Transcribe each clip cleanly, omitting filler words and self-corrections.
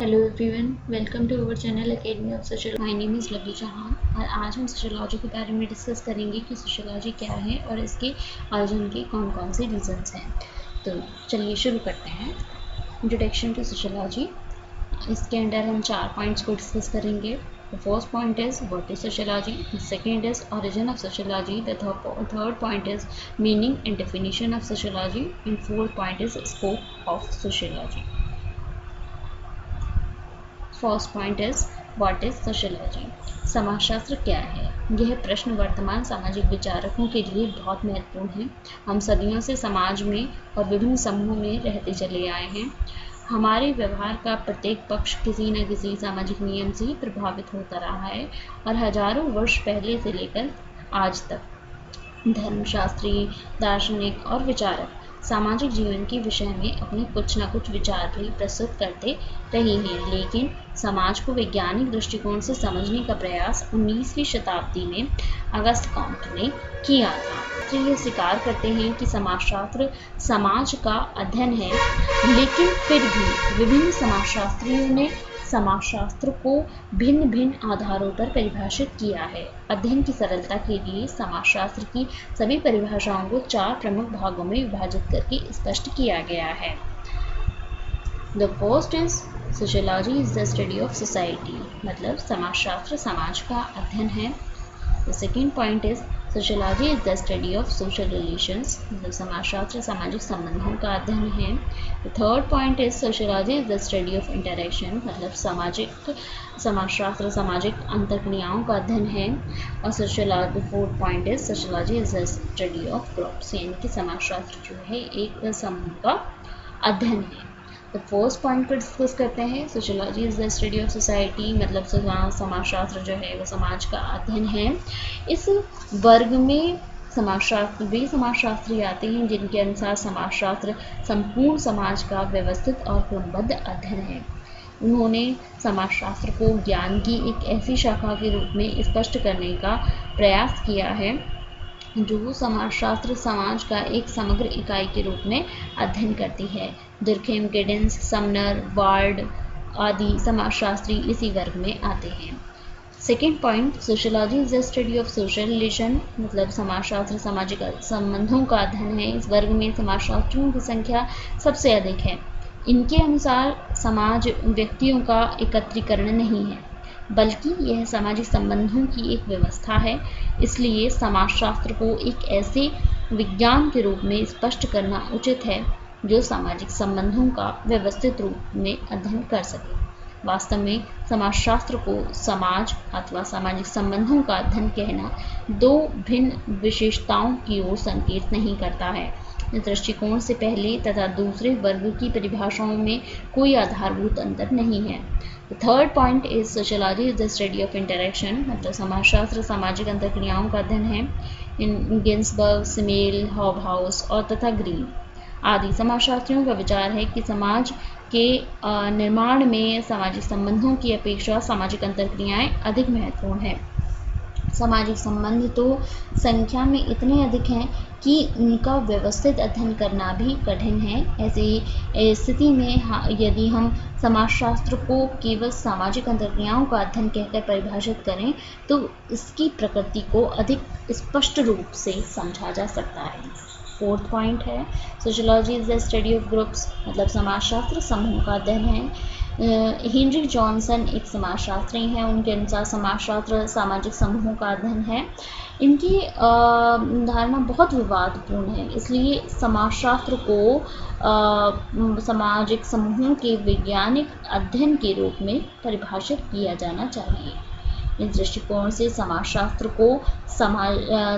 Hello everyone, welcome to our channel academy of social. My name is Lovely Chauhan और आज हम sociology के बारे में डिस्कस करेंगे कि सोशोलॉजी क्या है और इसके ऑरिजिन के कौन कौन से रीजंस हैं। तो चलिए शुरू करते हैं। इंट्रोडक्शन टू सोशोलॉजी, इसके अंडर हम 4 पॉइंट्स को डिस्कस करेंगे। The first point is what is sociology, the second is origin of sociology, the third point is meaning and definition of sociology and fourth point is scope of sociology. First point is what is sociology. समाजशास्त्र क्या है? यह प्रश्न वर्तमान सामाजिक विचारकों के लिए बहुत महत्वपूर्ण है। हम सदियों से समाज में और विभिन्न समूहों में रहते चले आए हैं। हमारे व्यवहार का प्रत्येक पक्ष किसी न किसी सामाजिक नियम से प्रभावित होता रहा है और हजारों वर्ष पहले से लेकर आज तक धर्मशास्त्री, दार्शनिक और विचारक सामाजिक जीवन के विषय में अपने कुछ न कुछ विचार भी प्रस्तुत करते रहे हैं, लेकिन समाज को वैज्ञानिक दृष्टिकोण से समझने का प्रयास 19वीं शताब्दी में अगस्त कॉम्ट ने किया था। तो ये स्वीकार करते हैं कि समाजशास्त्र समाज का अध्ययन है, लेकिन फिर भी विभिन्न समाजशास्त्रियों ने समाजशास्त्र को भिन्न भिन्न आधारों पर परिभाषित किया है। अध्ययन की सरलता के लिए समाजशास्त्र की सभी परिभाषाओं को 4 प्रमुख भागों में विभाजित करके स्पष्ट किया गया है। The first is sociology is the study of society, मतलब समाजशास्त्र समाज का अध्ययन है। The second point is sociology is the study of social relations, मतलब समाजशास्त्र सामाजिक संबंधों का अध्ययन है। The third point is sociology is the study of interaction, मतलब समाजशास्त्र सामाजिक अंतर्क्रियाओं का अध्ययन है। और sociology fourth point is sociology is the study of groups, यानी कि समाजशास्त्र जो है एक समूह का अध्ययन है। तो फर्स्ट पॉइंट पर डिस्कस करते हैं। Sociology is the study of society, मतलब समाजशास्त्र जो है वो समाज का अध्ययन है। इस वर्ग में वे समाजशास्त्री आते हैं जिनके अनुसार समाजशास्त्र संपूर्ण समाज का व्यवस्थित और क्रमबद्ध अध्ययन है। उन्होंने समाजशास्त्र को ज्ञान की एक ऐसी शाखा के रूप में स्पष्ट करने का प्रयास किया है जो समाजशास्त्र समाज का एक समग्र इकाई के रूप में अध्ययन करती है। दुर्खेम, गिडेंस, समनर, वार्ड आदि समाजशास्त्री इसी वर्ग में आते हैं। Second point, sociology is the study of social relation, मतलब समाजशास्त्र सामाजिक संबंधों का अध्ययन है। इस वर्ग में समाजशास्त्रियों की संख्या सबसे अधिक है। इनके अनुसार समाज व्यक्तियों का एकत्रीकरण नहीं है, बल्कि यह सामाजिक संबंधों की एक व्यवस्था है। इसलिए समाजशास्त्र को एक ऐसे विज्ञान के रूप में स्पष्ट करना उचित है जो सामाजिक संबंधों का व्यवस्थित रूप में अध्ययन कर सके। वास्तव में समाजशास्त्र को समाज अथवा सामाजिक संबंधों का अध्ययन कहना दो भिन्न विशेषताओं की ओर संकेत नहीं करता है। इस दृष्टिकोण से पहले तथा दूसरे वर्ग की परिभाषाओं में कोई आधारभूत अंतर नहीं है। Third point is sociology is the study of interaction, मतलब समाजशास्त्र सामाजिक अंतर्क्रियाओं का अध्ययन है। इन गिन्सबर्ग, सिमेल, हॉबहाउस और तथा ग्रीन आदि समाजशास्त्रियों का विचार है कि समाज के निर्माण में सामाजिक संबंधों की अपेक्षा सामाजिक अंतर्क्रियाएं अधिक महत्वपूर्ण है। सामाजिक संबंध तो संख्या में इतने अधिक हैं कि उनका व्यवस्थित अध्ययन करना भी कठिन है। ऐसी स्थिति में यदि हम समाजशास्त्र को केवल सामाजिक अंतर्क्रियाओं का अध्ययन कहकर परिभाषित करें तो इसकी प्रकृति को अधिक स्पष्ट रूप से समझा जा सकता है। फोर्थ पॉइंट है sociology is the study of groups, मतलब समाजशास्त्र समूह का अध्ययन है। हेनरी जॉनसन एक समाजशास्त्री हैं। उनके अनुसार समाजशास्त्र सामाजिक समूहों का अध्ययन है। इनकी धारणा बहुत विवादपूर्ण है, इसलिए समाजशास्त्र को सामाजिक समूहों के वैज्ञानिक अध्ययन के रूप में परिभाषित किया जाना चाहिए। इस दृष्टिकोण से समाजशास्त्र को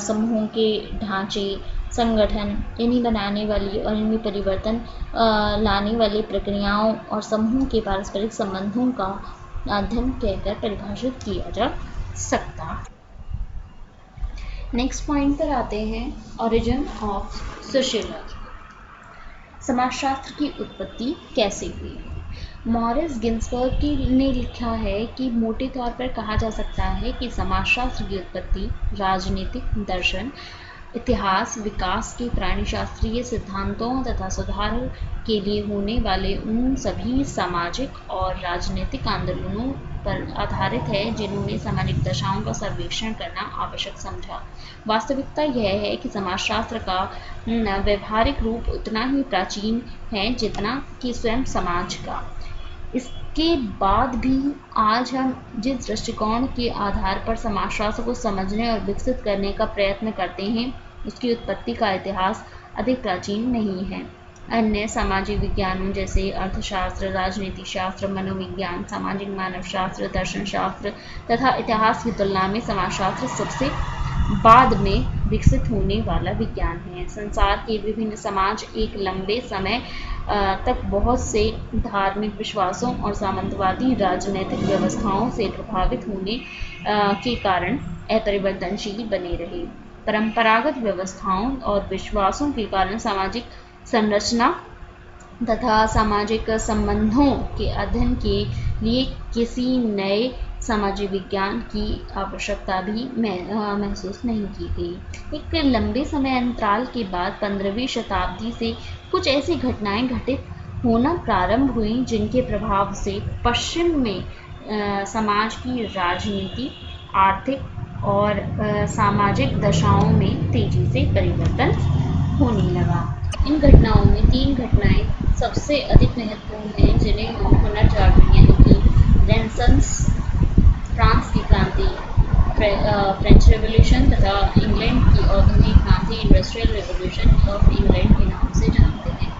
समूहों के ढांचे, संगठन, इन्हीं बनाने वाली और इनमें परिवर्तन लाने वाली प्रक्रियाओं और समूह के पारस्परिक संबंधों का अध्ययन कहकर परिभाषित किया जा सकता। नेक्स्ट पॉइंट पर आते हैं, ओरिजिन ऑफ सोशियोलॉजी। समाजशास्त्र की उत्पत्ति कैसे हुई? मॉरिस गिन्सबर्ग ने लिखा है कि मोटे तौर पर कहा जा सकता है कि समाजशास्त्र की उत्पत्ति राजनीतिक दर्शन इतिहास विकास के प्राणीशास्त्रीय सिद्धांतों तथा सुधार के लिए होने वाले उन सभी सामाजिक और राजनीतिक आंदोलनों पर आधारित है जिन्होंने सामाजिक दशाओं का सर्वेक्षण करना आवश्यक समझा। वास्तविकता यह है कि समाजशास्त्र का व्यवहारिक रूप उतना ही प्राचीन है जितना कि स्वयं समाज का। इसके बाद भी आज हम जिस दृष्टिकोण के आधार पर समाजशास्त्र को समझने और विकसित करने का प्रयत्न करते हैं उसकी उत्पत्ति का इतिहास अधिक प्राचीन नहीं है। अन्य सामाजिक विज्ञानों जैसे अर्थशास्त्र, राजनीति शास्त्र, मनोविज्ञान, सामाजिक मानवशास्त्र, दर्शनशास्त्र तथा इतिहास की तुलना में समाजशास्त्र सबसे बाद में विकसित होने वाला विज्ञान है। संसार के विभिन्न समाज एक लंबे समय तक बहुत से धार्मिक विश्वासों और सामंतवादी राजनीतिक व्यवस्थाओं से प्रभावित होने के कारण अपरिवर्तनशील बने रहे। परंपरागत व्यवस्थाओं और विश्वासों के कारण सामाजिक संरचना तथा सामाजिक संबंधों के अध्ययन के लिए किसी नए सामाजिक विज्ञान की आवश्यकता भी महसूस नहीं की गई। एक लंबे समय अंतराल के बाद 15वीं शताब्दी से कुछ ऐसी घटनाएं घटित होना प्रारंभ हुई जिनके प्रभाव से पश्चिम में समाज की राजनीति, आर्थिक और सामाजिक दशाओं में तेजी से परिवर्तन होने लगा। इन घटनाओं में 3 घटनाएं सबसे अधिक महत्वपूर्ण हैं जिन्हें हम पुनर्जागरण यानी कि रेनेसांस, फ्रांस की क्रांति, फ्रेंच रेवोल्यूशन तथा इंग्लैंड की औद्योगिक क्रांति, इंडस्ट्रियल रेवोल्यूशन ऑफ इंग्लैंड के नाम से जानते हैं।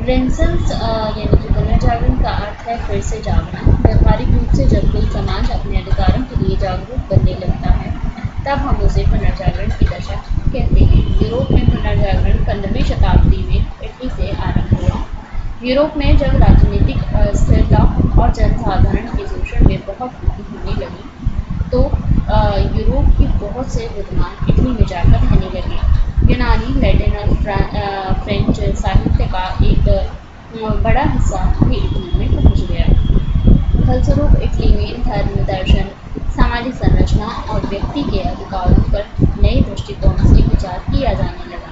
रेनेसांस यानी कि पुनर्जागरण का अर्थ है फिर से जागना। व्यवहारिक रूप से जब कोई समाज अपने अधिकारों के लिए जागरूक बनने लगता है तब हम उसे पुनर्जागरण की दशा कहते हैं। यूरोप में पुनर्जागरण 15वीं शताब्दी में इटली से आरंभ हुआ। यूरोप में जब राजनीतिक अस्थिरता और जनसाधारण के शोषण में बहुत वृद्धि होने लगी तो यूरोप के बहुत से विद्वान इटली में जाकर रहने लगे। यूनानी, लैटिन और फ्रेंच साहित्य का एक बड़ा हिस्सा भी इटली में पहुंच गया। फलस्वरूप इटली में धर्म, दर्शन, सामाजिक संरचना और व्यक्ति के अधिकारों पर नए दृष्टिकोण से विचार किया जाने लगा।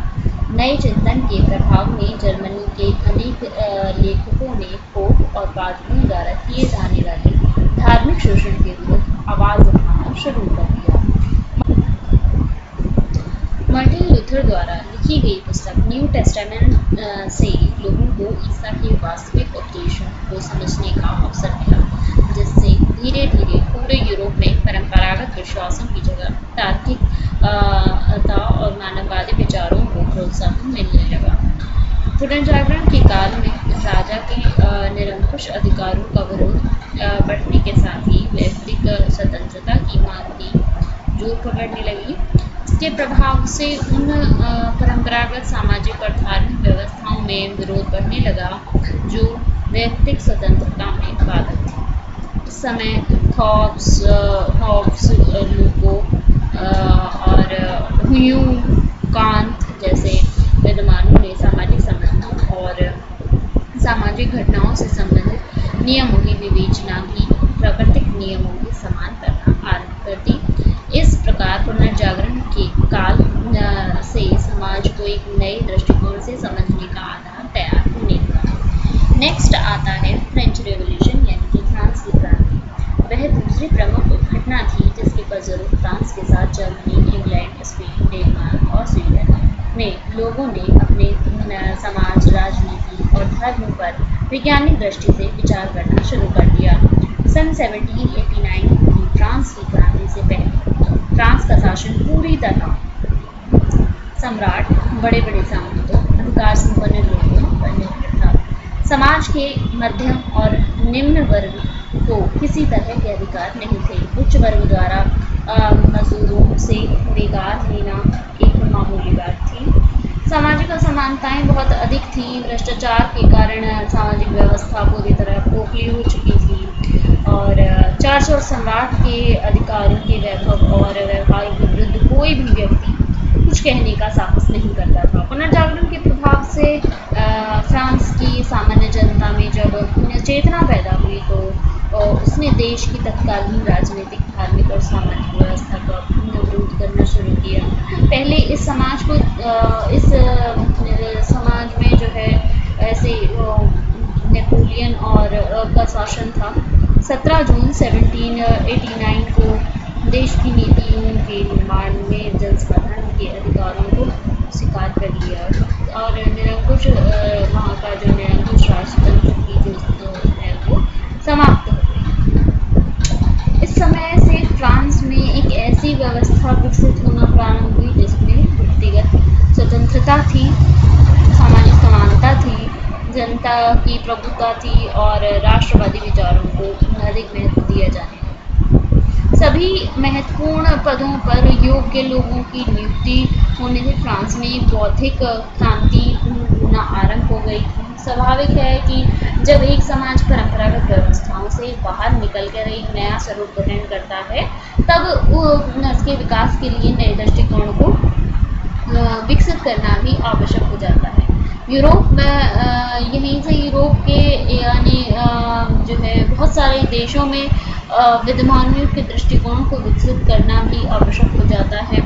नए चिंतन के प्रभाव में जर्मनी के अनेक लेखकों ने पोप और पादरियों द्वारा किए जाने वाले धार्मिक शोषण के विरुद्ध आवाज उठाना शुरू कर दिया। मार्टिन लूथर द्वारा लिखी गई पुस्तक न्यू टेस्टामेंट से लोगों को ईसा के वास्तविक उपदेशों को समझने का अवसर मिला, जिससे धीरे धीरे पूरे यूरोप में परंपरागत विश्वासों की जगह तार्किकता और मानववादी विचारों को प्रोत्साहन मिलने लगा। पुनर्जागरण के काल में राजा के निरंकुश अधिकारों का विरोध बढ़ने के साथ ही वैयक्तिक स्वतंत्रता की मांग भी जोर पकड़ने लगी। इसके प्रभाव से उन परंपरागत सामाजिक और धार्मिक व्यवस्थाओं में विरोध बढ़ने लगा जो वैयक्तिक स्वतंत्रता में बाधक थी। इस समय हॉब्स, लूको और ह्यूम, कांत जैसे विद्वानों ने सामाजिक संबंधों और सामाजिक घटनाओं से संबंधित नियमों की विवेचना भी प्राकृतिक नियमों के समान करना आरंभ कर दी। इस प्रकार पुनर्जागरण के काल से समाज को एक नए दृष्टिकोण से समझने का आधार तैयार होने लगा। नेक्स्ट आता है फ्रेंच रेवोल्यूशन यानी कि फ्रांस की क्रांति। वह दूसरी प्रमुख घटना थी जिसके फलस्वरूप फ्रांस के साथ जर्मनी, इंग्लैंड, स्पेन, डेनमार्क और स्वीडन में लोगों ने अपने समाज, राजनीति और धर्म पर वैज्ञानिक दृष्टि से विचार करना शुरू कर दिया। सन 1789 की फ्रांस की क्रांति से पहले फ्रांस का शासन पूरी तरह सम्राट, बड़े बड़े सामंतों, अधिकार संपन्न लोगों पर निर्भर था। समाज के मध्यम और निम्न वर्ग को किसी तरह के अधिकार नहीं थे। उच्च वर्ग द्वारा मजदूरों से रोजगार लेना एक मामूली बात थी। सामाजिक असमानताएं बहुत अधिक थीं। भ्रष्टाचार के कारण सामाजिक व्यवस्था पूरी तरह खोखली हो चुकी थी और चर्च और सम्राट के अधिकारों के वैभव और व्यवहार के विरुद्ध कोई भी व्यक्ति कुछ कहने का साहस नहीं करता था। पुनर्जागरण के प्रभाव से फ्रांस की सामान्य जनता में जब चेतना पैदा हुई तो उसने देश की तत्कालीन राजनीतिक, धार्मिक और सामाजिक व्यवस्था का विरोध शुरू किया। पहले इस समाज को समाज में जो है ऐसे नेपोलियन और का शासन था। 17 जून 1789 को देश की नीतियों के निर्माण में जनसाधारण के अधिकारों को स्वीकार कर लिया और निरंकुश वहाँ का जो निरंकुश राजतंत्र की जो है वो समाप्त हो गई। इस समय से फ्रांस में एक ऐसी व्यवस्था विकसित होना प्रारंभ हुई जिसमें व्यक्तिगत स्वतंत्रता थी, सामाजिक समानता थी, जनता की प्रभुत्व थी और राष्ट्रवादी विचारों को अधिक महत्व दिया जाने लगा। सभी महत्वपूर्ण पदों पर योग्य लोगों की नियुक्ति होने से फ्रांस में एक बौद्धिक क्रांति होना आरंभ हो गई थी। स्वाभाविक है कि जब एक समाज परंपरागत व्यवस्थाओं से बाहर निकलकर एक नया स्वरूप ग्रहण करता है तब उसके विकास के लिए नए दृष्टिकोण को विकसित करना भी आवश्यक हो जाता है। यूरोप में यहीं से यूरोप के यानी जो है बहुत सारे देशों में विद्यमानों के दृष्टिकोण को विकसित करना भी आवश्यक हो जाता है।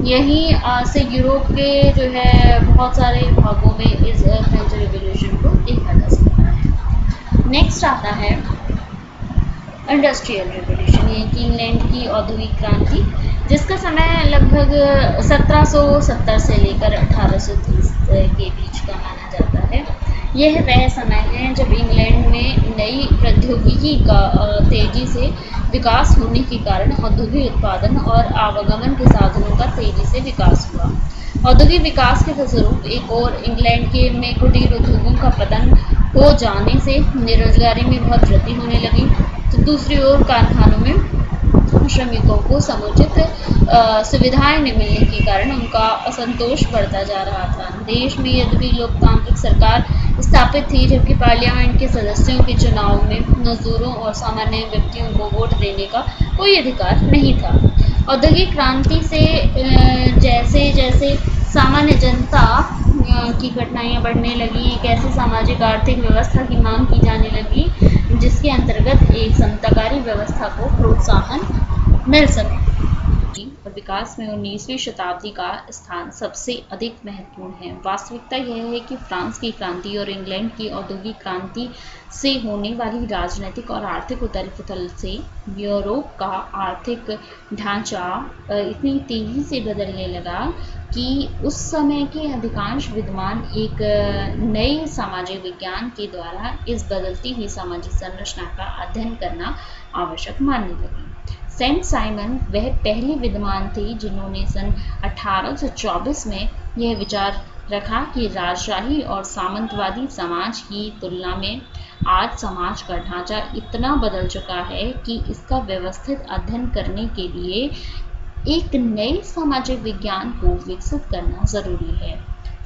यहीं से यूरोप के जो है बहुत सारे भागों में इस फ्रेंच रिवॉल्यूशन को देखा जा सकता है। नेक्स्ट आता है इंडस्ट्रियल रिवॉल्यूशन, ये कि इंग्लैंड की औद्योगिक क्रांति, जिसका समय लगभग 1770 से लेकर 1830 के बीच का माना जाता है। यह वह समय है जब इंग्लैंड में नई प्रौद्योगिकी का तेजी से विकास होने के कारण औद्योगिक उत्पादन और आवागमन के साधनों का तेजी से विकास हुआ। औद्योगिक विकास के फलस्वरूप एक और इंग्लैंड के में कुटीर उद्योगों का पतन हो जाने से बेरोजगारी में बहुत वृद्धि होने लगी, तो दूसरी ओर कारखानों में श्रमिकों को समुचित सुविधाएं न मिलने के कारण उनका असंतोष बढ़ता जा रहा था। देश में यद्यपि लोकतांत्रिक सरकार स्थापित थी, जबकि पार्लियामेंट के सदस्यों के चुनाव में मजदूरों और सामान्य व्यक्तियों को वोट देने का कोई अधिकार नहीं था। औद्योगिक क्रांति से जैसे जैसे सामान्य जनता की कठिनाइयाँ बढ़ने लगी, एक ऐसी सामाजिक आर्थिक व्यवस्था की मांग की जाने लगी जिसके अंतर्गत एक समताकारी व्यवस्था को प्रोत्साहन मिल सके। और विकास में 19वीं शताब्दी का स्थान सबसे अधिक महत्वपूर्ण है। वास्तविकता यह है कि फ्रांस की क्रांति और इंग्लैंड की औद्योगिक क्रांति से होने वाली राजनीतिक और आर्थिक उथल-पुथल से यूरोप का आर्थिक ढांचा इतनी तेजी से बदलने लगा कि उस समय के अधिकांश विद्वान एक नए सामाजिक विज्ञान के द्वारा इस बदलती हुई सामाजिक संरचना का अध्ययन करना आवश्यक मानने लगे। सेंट साइमन वह पहले विद्वान थे जिन्होंने सन 1824 में यह विचार रखा कि राजशाही और सामंतवादी समाज की तुलना में आज समाज का ढांचा इतना बदल चुका है कि इसका व्यवस्थित अध्ययन करने के लिए एक नए सामाजिक विज्ञान को विकसित करना जरूरी है।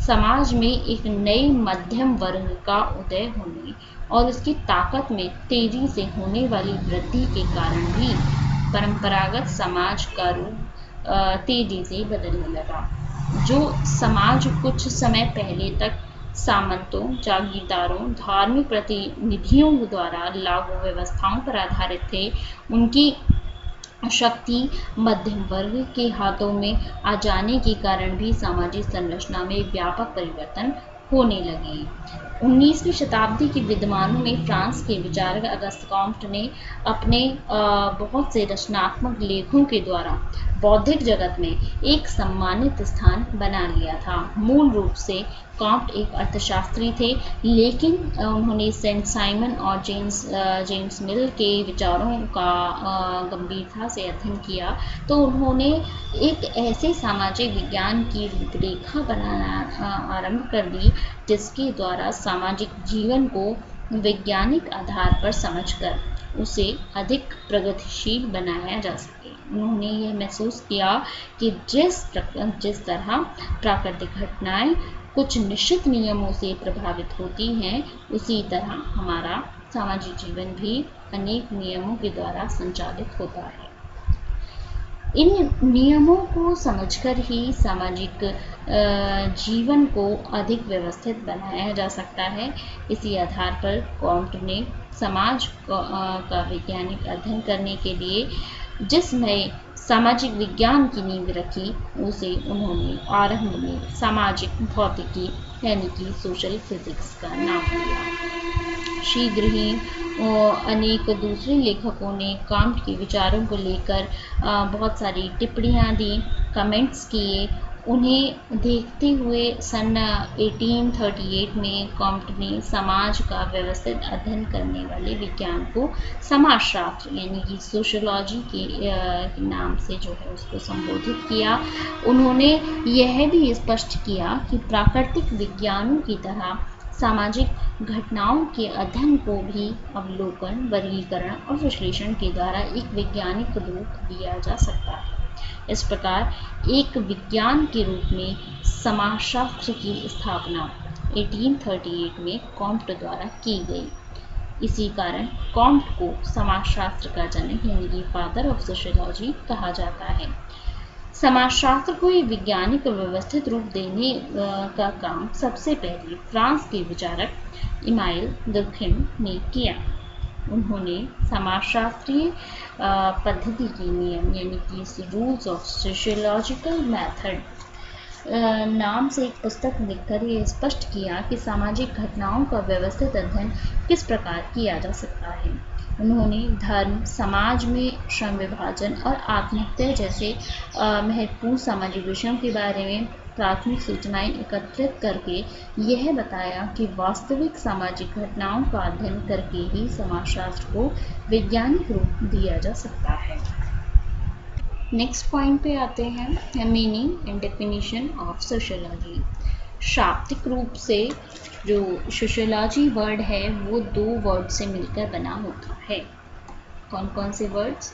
समाज में एक नए मध्यम वर्ग का उदय होने और उसकी ताकत में तेजी से होने वाली वृद्धि के कारण भी परंपरागत समाज का रूप तेजी से बदलने लगा। जो समाज कुछ समय पहले तक सामंतों, जागीरदारों, धार्मिक प्रतिनिधियों द्वारा लागू व्यवस्थाओं पर आधारित थे, उनकी शक्ति मध्यम वर्ग के हाथों में आ जाने के कारण भी सामाजिक संरचना में व्यापक परिवर्तन होने लगे। 19वीं शताब्दी के विद्वानों में फ्रांस के विचारक अगस्त कॉम्ट ने अपने बहुत से रचनात्मक लेखों के द्वारा बौद्धिक जगत में एक सम्मानित स्थान बना लिया था। मूल रूप से कॉम्ट एक अर्थशास्त्री थे, लेकिन उन्होंने सेंट साइमन और जेम्स मिल के विचारों का गंभीरता से अध्ययन किया, तो उन्होंने एक ऐसे सामाजिक विज्ञान की रूपरेखा बनाना आरंभ कर दी जिसके द्वारा सामाजिक जीवन को वैज्ञानिक आधार पर समझकर उसे अधिक प्रगतिशील बनाया जा सके। उन्होंने यह महसूस किया कि जिस तरह प्राकृतिक घटनाएं कुछ निश्चित नियमों से प्रभावित होती हैं, उसी तरह हमारा सामाजिक जीवन भी अनेक नियमों के द्वारा संचालित होता है। इन नियमों को समझकर ही सामाजिक जीवन को अधिक व्यवस्थित बनाया जा सकता है। इसी आधार पर कॉम्ट ने समाज का वैज्ञानिक अध्ययन करने के लिए जिस नए सामाजिक विज्ञान की नींव रखी, उसे उन्होंने आरंभ में सामाजिक भौतिकी यानी कि सोशल फिजिक्स का नाम दिया। शीघ्र ही अनेक दूसरे लेखकों ने कांट के विचारों को लेकर बहुत सारी टिप्पणियाँ दी, कमेंट्स किए। उन्हें देखते हुए सन 1838 में कॉम्ट ने समाज का व्यवस्थित अध्ययन करने वाले विज्ञान को समाजशास्त्र यानी कि सोशियोलॉजी के नाम से जो है उसको संबोधित किया। उन्होंने यह भी स्पष्ट किया कि प्राकृतिक विज्ञानों की तरह सामाजिक घटनाओं के अध्ययन को भी अवलोकन, वर्गीकरण और विश्लेषण के द्वारा एक वैज्ञानिक रूप दिया जा सकता है। इस प्रकार एक विज्ञान के रूप में समाजशास्त्र की स्थापना 1838 में कॉम्ट द्वारा की गई। इसी कारण कॉम्ट को समाजशास्त्र का जनक यानी कि फादर ऑफ सोशियोलॉजी कहा जाता है। समाजशास्त्र को एक वैज्ञानिक व्यवस्थित रूप देने का काम सबसे पहले फ्रांस के विचारक इमाइल दुर्खिम ने किया। उन्होंने समाजशास्त्रीय पद्धति के नियम यानी कि रूल्स ऑफ सोशियोलॉजिकल मेथड नाम से एक पुस्तक लिखकर ये स्पष्ट किया कि सामाजिक घटनाओं का व्यवस्थित अध्ययन किस प्रकार किया जा सकता है। उन्होंने धर्म, समाज में श्रम विभाजन और आत्महत्या जैसे महत्वपूर्ण सामाजिक विषयों के बारे में प्राथमिक सूचनाएं एकत्रित करके यह बताया कि वास्तविक सामाजिक घटनाओं का अध्ययन करके ही समाजशास्त्र को वैज्ञानिक रूप दिया जा सकता है। नेक्स्ट पॉइंट पे आते हैं, meaning and definition of sociology. शाब्दिक रूप से जो सोशियोलॉजी वर्ड है वो दो वर्ड से मिलकर बना होता है। कौन कौन से वर्ड्स?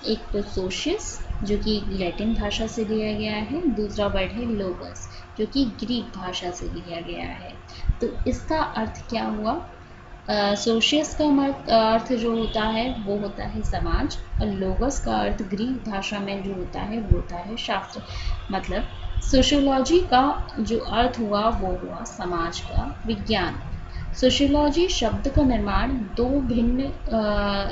एक तो सोशियस जो कि लैटिन भाषा से लिया गया है, दूसरा वर्ड है लोगस जो कि ग्रीक भाषा से लिया गया है। तो इसका अर्थ क्या हुआ? सोशियस का अर्थ जो होता है वो होता है समाज, और लोगस का अर्थ ग्रीक भाषा में जो होता है वो होता है शास्त्र। मतलब सोशियोलॉजी का जो अर्थ हुआ वो हुआ समाज का विज्ञान। सोशियोलॉजी शब्द का निर्माण दो भिन्न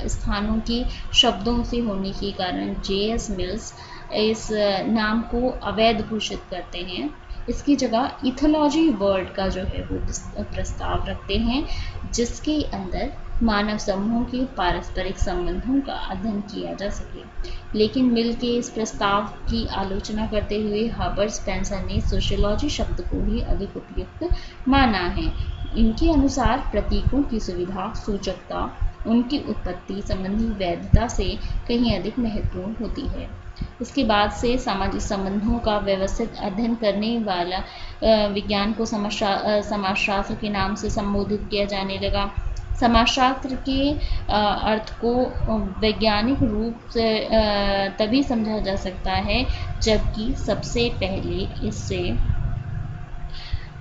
स्थानों के शब्दों से होने के कारण J.S. मिल्स इस नाम को अवैध घोषित करते हैं। इसकी जगह इथोलॉजी वर्ड का जो है वो प्रस्ताव रखते हैं, जिसके अंदर मानव समूहों के पारस्परिक संबंधों का अध्ययन किया जा सके। लेकिन मिल के इस प्रस्ताव की आलोचना करते हुए हर्बर्ट स्पेंसर ने सोशियोलॉजी शब्द को ही अधिक उपयुक्त माना है। इनके अनुसार प्रतीकों की सुविधा, सूचकता उनकी उत्पत्ति संबंधी वैधता से कहीं अधिक महत्वपूर्ण होती है। इसके बाद से सामाजिक संबंधों का व्यवस्थित अध्ययन करने वाला विज्ञान को समाजशास्त्र के नाम से संबोधित किया जाने लगा। समाजशास्त्र के अर्थ को वैज्ञानिक रूप से तभी समझा जा सकता है जबकि सबसे पहले इससे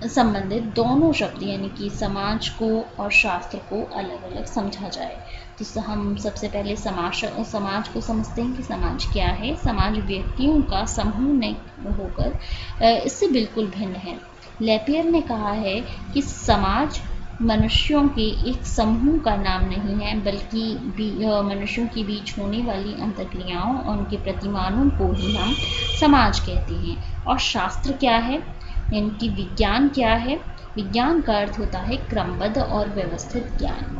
संबंधित दोनों शब्द यानी कि समाज को और शास्त्र को अलग अलग समझा जाए। तो हम सबसे पहले समाज को समझते हैं कि समाज क्या है। समाज व्यक्तियों का समूह नहीं होकर इससे बिल्कुल भिन्न है। लेपियर ने कहा है कि समाज मनुष्यों के एक समूह का नाम नहीं है, बल्कि मनुष्यों के बीच होने वाली अंतर्क्रियाओं और उनके प्रतिमानों को ही हम समाज कहते हैं। और शास्त्र क्या है, इनकी विज्ञान क्या है? विज्ञान का अर्थ होता है क्रमबद्ध और व्यवस्थित ज्ञान।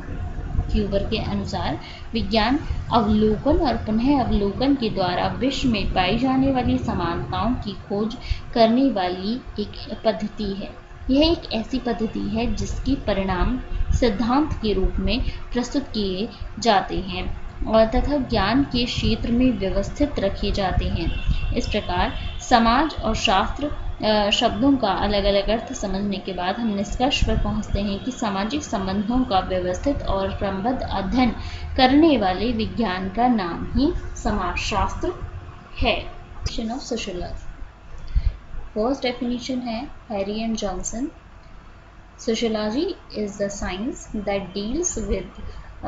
क्यूबर के अनुसार विज्ञान अवलोकन और पुनः अवलोकन के द्वारा विश्व में पाई जाने वाली समानताओं की खोज करने वाली एक पद्धति है। यह एक ऐसी पद्धति है जिसकी परिणाम सिद्धांत के रूप में प्रस्तुत किए जाते हैं और तथा ज्ञान के क्षेत्र में व्यवस्थित रखे जाते हैं। इस प्रकार समाज और शास्त्र शब्दों का अलग अलग अर्थ समझने के बाद हम निष्कर्ष पर पहुंचते हैं कि सामाजिक संबंधों का व्यवस्थित और क्रमबद्ध अध्ययन करने वाले विज्ञान का नाम ही समाजशास्त्र है। Definition of sociology. First definition है Harry and Johnson. Sociology is the science that deals with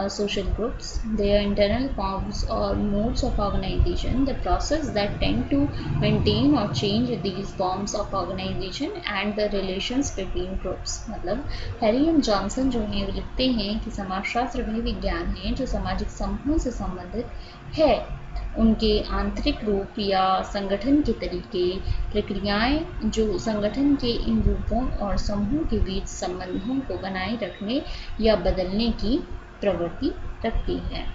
social groups, their internal forms or modes of organization, the process that tend to maintain or change these forms of organization and the relations between groups। मतलब Harry and Johnson जो हैं वो लिखते हैं कि समाजशास्त्र वह विज्ञान है जो सामाजिक समूहों से संबंधित है उनके आंतरिक रूप या संगठन के तरीके, प्रक्रियाएं जो संगठन के इन रूपों और समूह के बीच संबंधों को बनाए रखने या बदलने की प्रवृत्ति रखती हैं।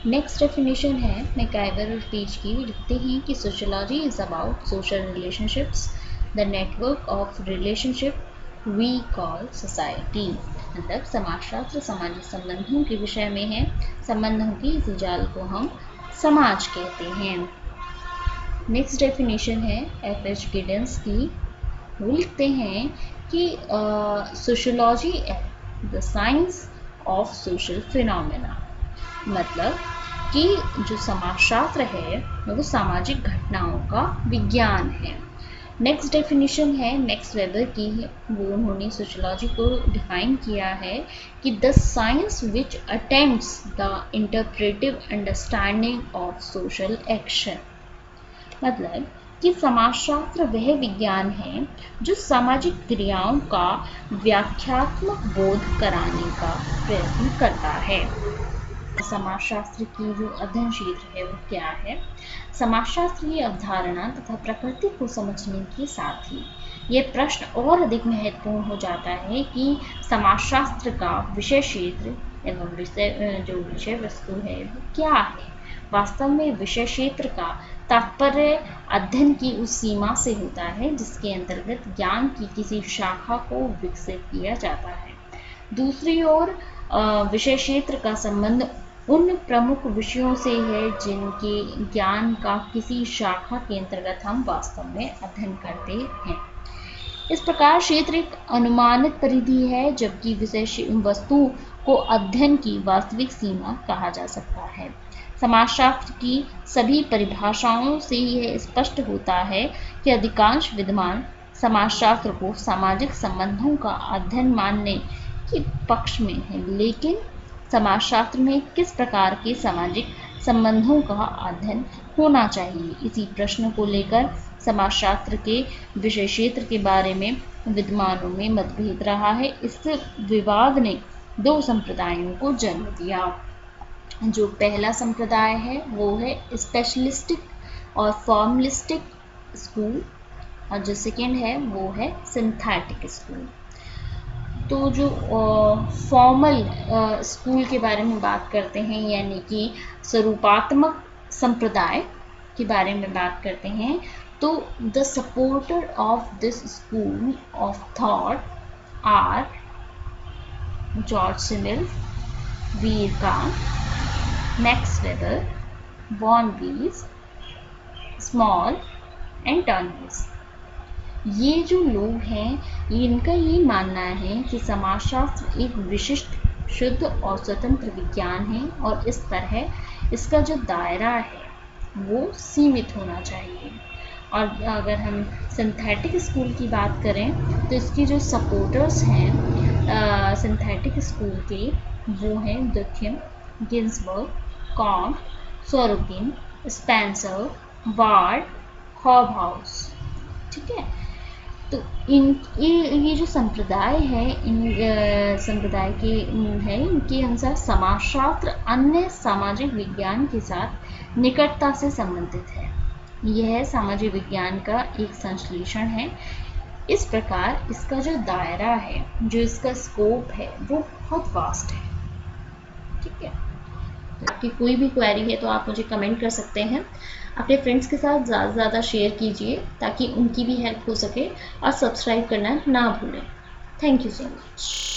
नेक्स्ट डेफिनेशन है मैकाइवर और पेज की, लिखते हैं कि sociology is about social relationships, the network of relationship we call society. मतलब समाजशास्त्र सामाजिक संबंधों के विषय में है, संबंधों की इस जाल को हम समाज कहते हैं। नेक्स्ट डेफिनेशन है एफ.एच. गिडेंस की, वो लिखते हैं कि sociology the science of social phenomena. मतलब कि जो समाजशास्त्र है वो सामाजिक घटनाओं का विज्ञान है। नेक्स्ट डेफिनेशन है मैक्स वेबर की, वो उन्होंने सोशियोलॉजी को डिफाइन किया है कि the science which attempts the interpretive understanding of social action. मतलब कि समाजशास्त्र वह विज्ञान है जो सामाजिक क्रियाओं का व्याख्यात्मक बोध कराने का प्रयत्न करता है। समाजशास्त्र की जो अध्ययन क्षेत्र है वो क्या है? समाजशास्त्र की अवधारणा तथा प्रकृति को समझने के साथ ही ये प्रश्न और अधिक महत्वपूर्ण हो जाता है कि समाजशास्त्र का विषय क्षेत्र एवं विषय वस्तु है वो क्या है। वास्तव में विषय क्षेत्र का तात्पर्य अध्ययन की उस सीमा से होता है जिसके अंतर्गत ज्ञान की किसी शाखा को विकसित किया जाता है। दूसरी ओर विषय क्षेत्र का संबंध उन प्रमुख विषयों से है जिनके ज्ञान का किसी शाखा के अंतर्गत हम वास्तव में अध्ययन करते हैं। इस प्रकार क्षेत्र एक अनुमानित परिधि है, जबकि विषय वस्तु को अध्ययन की वास्तविक सीमा कहा जा सकता है। समाजशास्त्र की सभी परिभाषाओं से यह स्पष्ट होता है कि अधिकांश विद्वान समाजशास्त्र को सामाजिक संबंधों का अध्ययन मानने के पक्ष में है, लेकिन समाजशास्त्र में किस प्रकार के सामाजिक संबंधों का अध्ययन होना चाहिए, इसी प्रश्न को लेकर समाजशास्त्र के विषय क्षेत्र के बारे में विद्वानों में मतभेद रहा है। इस विवाद ने दो संप्रदायों को जन्म दिया। जो पहला संप्रदाय है वो है स्पेशलिस्टिक और फॉर्मलिस्टिक स्कूल, और जो सेकेंड है वो है सिंथेटिक स्कूल। तो जो फॉर्मल स्कूल के बारे में बात करते हैं, यानी कि स्वरूपात्मक संप्रदाय के बारे में बात करते हैं, तो the supporter of this school of thought are George Simmel, Vierkandt, Max Weber, बॉर्नबीज, स्मॉल एंड टर्नर्स। ये जो लोग हैं इनका ये मानना है कि समाजशास्त्र एक विशिष्ट, शुद्ध और स्वतंत्र विज्ञान है और इस तरह इसका जो दायरा है वो सीमित होना चाहिए। और अगर हम सिंथेटिक स्कूल की बात करें तो इसके जो सपोर्टर्स हैं सिंथेटिक स्कूल के वो हैं Durkheim, Ginsberg, Comte, Sorokin, Spencer, Ward, Hobhouse. ठीक है, तो ये जो संप्रदाय है इन संप्रदाय के है, इनके अनुसार समाजशास्त्र अन्य सामाजिक विज्ञान के साथ निकटता से संबंधित है। यह सामाजिक विज्ञान का एक संश्लेषण है। इस प्रकार इसका जो दायरा है, जो इसका स्कोप है वो बहुत वास्ट है। ठीक है, तो आपकी कोई भी क्वेरी है तो आप मुझे कमेंट कर सकते हैं। अपने फ्रेंड्स के साथ ज़्यादा से ज़्यादा शेयर कीजिए ताकि उनकी भी हेल्प हो सके, और सब्सक्राइब करना ना भूलें। Thank you so much.